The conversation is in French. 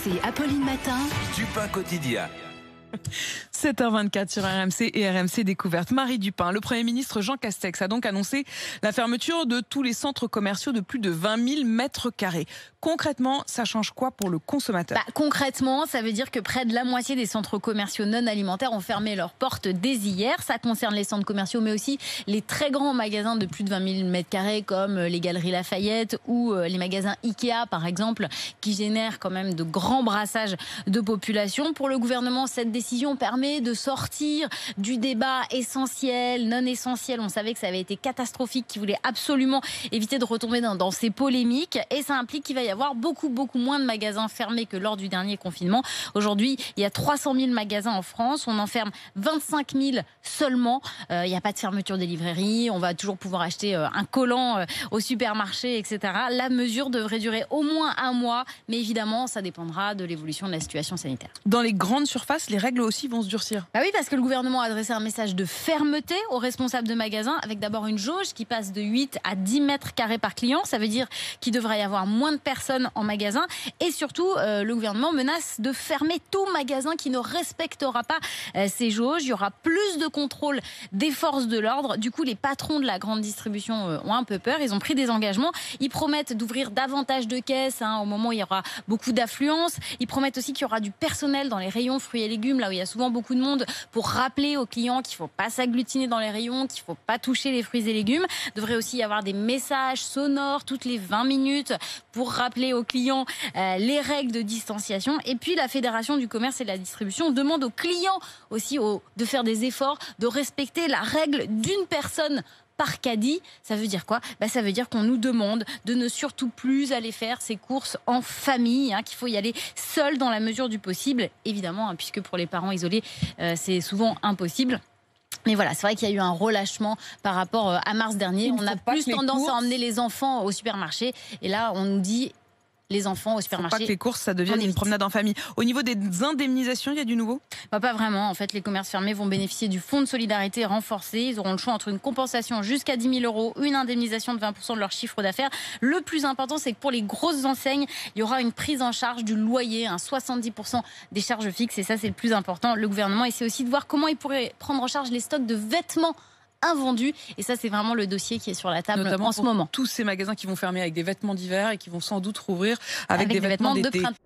RMC, Apolline Matin. Dupin quotidien. 7h24 sur RMC et RMC Découverte. Marie Dupin, le Premier ministre Jean Castex a donc annoncé la fermeture de tous les centres commerciaux de plus de 20 000 mètres carrés. Concrètement, ça change quoi pour le consommateur ? Concrètement, ça veut dire que près de la moitié des centres commerciaux non alimentaires ont fermé leurs portes dès hier. Ça concerne les centres commerciaux, mais aussi les très grands magasins de plus de 20 000 mètres carrés, comme les Galeries Lafayette ou les magasins Ikea, par exemple, qui génèrent quand même de grands brassages de population. Pour le gouvernement, cette décision permet de sortir du débat essentiel, non essentiel. On savait que ça avait été catastrophique, qu'il voulait absolument éviter de retomber dans ces polémiques. Et ça implique qu'il va y avoir beaucoup moins de magasins fermés que lors du dernier confinement. Aujourd'hui, il y a 300 000 magasins en France. On en ferme 25 000 seulement. Il n'y a pas de fermeture des librairies. On va toujours pouvoir acheter un collant au supermarché, etc. La mesure devrait durer au moins un mois. Mais évidemment, ça dépendra de l'évolution de la situation sanitaire. Dans les grandes surfaces, les règles aussi vont se durcir. Oui, parce que le gouvernement a adressé un message de fermeté aux responsables de magasins, avec d'abord une jauge qui passe de 8 à 10 mètres carrés par client. Ça veut dire qu'il devrait y avoir moins de personnes en magasin. Et surtout, le gouvernement menace de fermer tout magasin qui ne respectera pas ces jauges. Il y aura plus de contrôle des forces de l'ordre. Du coup, les patrons de la grande distribution ont un peu peur. Ils ont pris des engagements. Ils promettent d'ouvrir davantage de caisses au moment où il y aura beaucoup d'affluence. Ils promettent aussi qu'il y aura du personnel dans les rayons fruits et légumes, là où il y a souvent beaucoup de monde, pour rappeler aux clients qu'il ne faut pas s'agglutiner dans les rayons, qu'il ne faut pas toucher les fruits et légumes. Il devrait aussi y avoir des messages sonores toutes les 20 minutes pour rappeler aux clients les règles de distanciation. Et puis la Fédération du commerce et de la distribution demande aux clients aussi de faire des efforts, de respecter la règle d'une personne par caddie. Ça veut dire quoi ? Ça veut dire qu'on nous demande de ne surtout plus aller faire ses courses en famille, qu'il faut y aller seul dans la mesure du possible, évidemment, puisque pour les parents isolés, c'est souvent impossible. Mais voilà, c'est vrai qu'il y a eu un relâchement par rapport à mars dernier. On a plus tendance à emmener les enfants au supermarché. Et là, on nous dit les enfants au supermarché. Faut pas que les courses, ça devienne une promenade en famille. Au niveau des indemnisations, il y a du nouveau ? Pas vraiment. En fait, les commerces fermés vont bénéficier du fonds de solidarité renforcé. Ils auront le choix entre une compensation jusqu'à 10 000 €, une indemnisation de 20% de leur chiffre d'affaires. Le plus important, c'est que pour les grosses enseignes, il y aura une prise en charge du loyer, 70% des charges fixes. Et ça, c'est le plus important. Le gouvernement essaie aussi de voir comment il pourrait prendre en charge les stocks de vêtements invendus. Et ça, c'est vraiment le dossier qui est sur la table notamment en ce moment. Tous ces magasins qui vont fermer avec des vêtements d'hiver et qui vont sans doute rouvrir avec des vêtements de d'été. printemps.